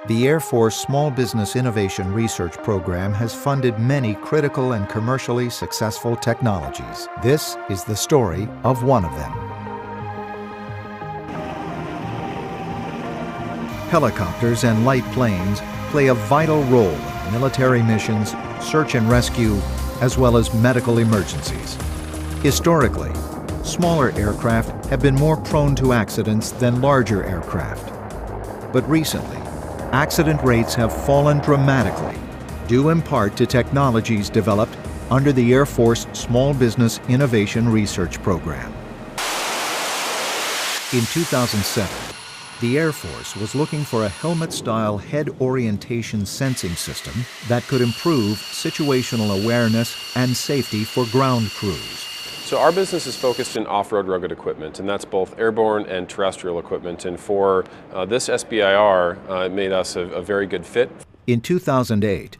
The Air Force Small Business Innovation Research Program has funded many critical and commercially successful technologies. This is the story of one of them. Helicopters and light planes play a vital role in military missions, search and rescue, as well as medical emergencies. Historically, smaller aircraft have been more prone to accidents than larger aircraft. But recently, accident rates have fallen dramatically, due in part to technologies developed under the Air Force Small Business Innovation Research Program. In 2007, the Air Force was looking for a helmet-style head orientation sensing system that could improve situational awareness and safety for ground crews. So our business is focused in off-road rugged equipment, and that's both airborne and terrestrial equipment. And for this SBIR, it made us a very good fit. In 2008,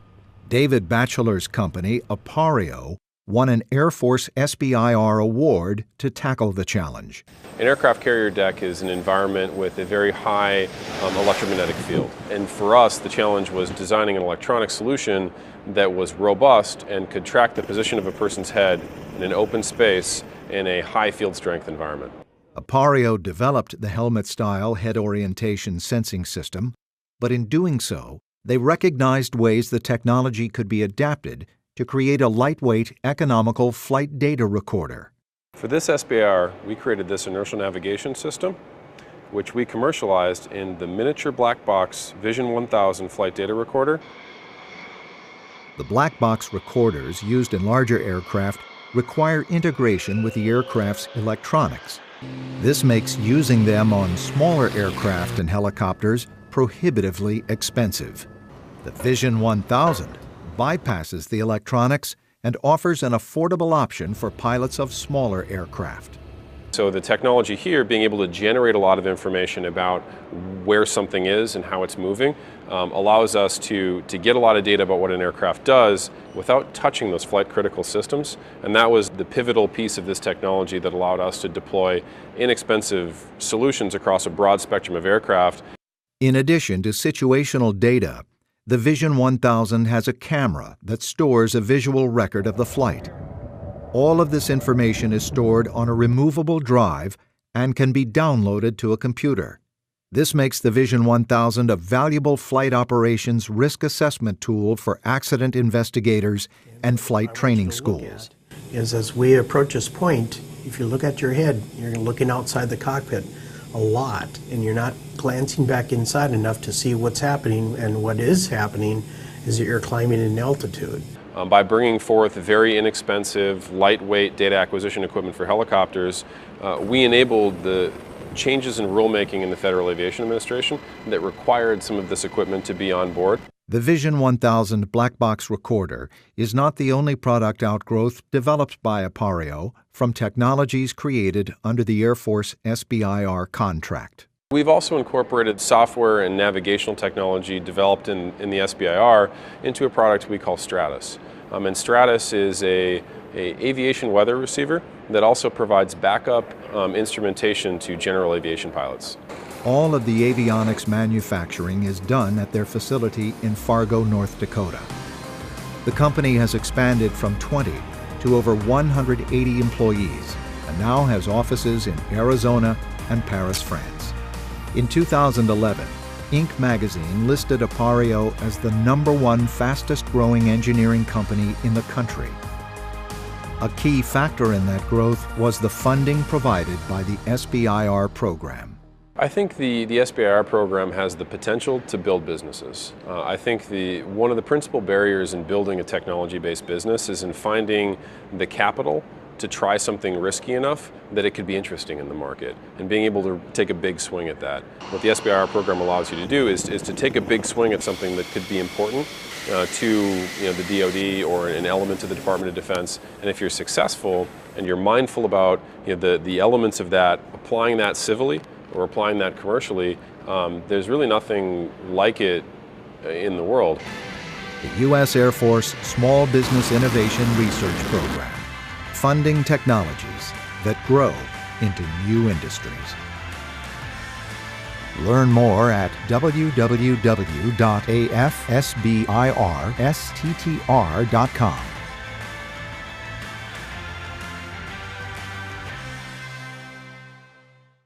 David Batchelor's company, Appareo, won an Air Force SBIR award to tackle the challenge. An aircraft carrier deck is an environment with a very high electromagnetic field. And for us, the challenge was designing an electronic solution that was robust and could track the position of a person's head in an open space in a high field strength environment. Appareo developed the helmet-style head orientation sensing system, but in doing so, they recognized ways the technology could be adapted to create a lightweight, economical flight data recorder. For this SBIR, we created this inertial navigation system, which we commercialized in the miniature black box Vision 1000 flight data recorder. The black box recorders used in larger aircraft require integration with the aircraft's electronics. This makes using them on smaller aircraft and helicopters prohibitively expensive. The Vision 1000 bypasses the electronics and offers an affordable option for pilots of smaller aircraft. So the technology here, being able to generate a lot of information about where something is and how it's moving, allows us to get a lot of data about what an aircraft does without touching those flight critical systems. And that was the pivotal piece of this technology that allowed us to deploy inexpensive solutions across a broad spectrum of aircraft. In addition to situational data, the Vision 1000 has a camera that stores a visual record of the flight. All of this information is stored on a removable drive and can be downloaded to a computer. This makes the Vision 1000 a valuable flight operations risk assessment tool for accident investigators and flight training schools. As we approach this point, if you look at your head, you're looking outside the cockpit a lot, and you're not glancing back inside enough to see what's happening, and what is happening is that you're climbing in altitude. By bringing forth very inexpensive, lightweight data acquisition equipment for helicopters, we enabled the changes in rulemaking in the Federal Aviation Administration that required some of this equipment to be on board. The Vision 1000 black box recorder is not the only product outgrowth developed by Appareo from technologies created under the Air Force SBIR contract. We've also incorporated software and navigational technology developed in the SBIR into a product we call Stratus. And Stratus is an aviation weather receiver that also provides backup instrumentation to general aviation pilots. All of the avionics manufacturing is done at their facility in Fargo, North Dakota. The company has expanded from 20 to over 180 employees and now has offices in Arizona and Paris, France. In 2011, Inc. magazine listed Appareo as the #1 fastest growing engineering company in the country. A key factor in that growth was the funding provided by the SBIR program. I think the SBIR program has the potential to build businesses. I think one of the principal barriers in building a technology-based business is in finding the capital to try something risky enough that it could be interesting in the market, and being able to take a big swing at that. What the SBIR program allows you to do is to take a big swing at something that could be important to the DoD or an element of the Department of Defense. And if you're successful and you're mindful about the elements of that, applying that civilly or applying that commercially, there's really nothing like it in the world. The U.S. Air Force Small Business Innovation Research Program, funding technologies that grow into new industries. Learn more at www.afsbirstttr.com.